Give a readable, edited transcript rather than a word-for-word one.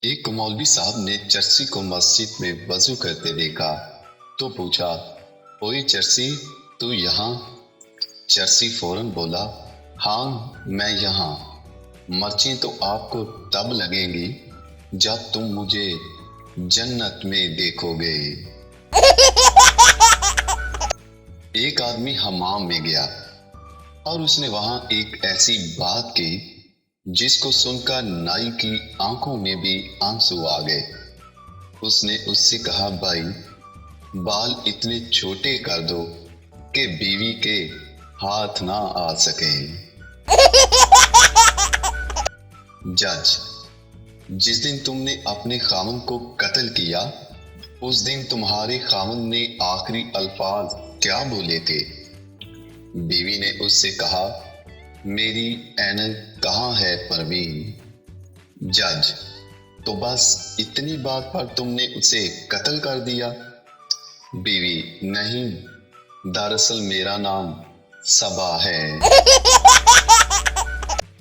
ایک مولوی صاحب نے چرسی کو مسجد میں وضو کرتے دیکھا تو پوچھا، اوئے چرسی تو یہاں؟ چرسی فوراً بولا، ہاں میں یہاں۔ مرچیں تو آپ کو تب لگیں گی جب تم مجھے جنت میں دیکھو گے۔ ایک آدمی حمام میں گیا اور اس نے وہاں ایک ایسی بات کی جس کو سن کر نائی کی آنکھوں میں بھی آنسو آ گئے۔ اس نے اس سے کہا، بھائی بال اتنے چھوٹے کر دو کہ بیوی کے ہاتھ نہ آ سکیں۔ جج، جس دن تم نے اپنے خاوند کو قتل کیا اس دن تمہارے خاوند نے آخری الفاظ کیا بولے تھے؟ بیوی نے اس سے کہا، میری اینک کہاں ہے پروین؟ جج، تو بس اتنی بات پر تم نے اسے قتل کر دیا؟ بیوی، نہیں، دراصل میرا نام صبا ہے۔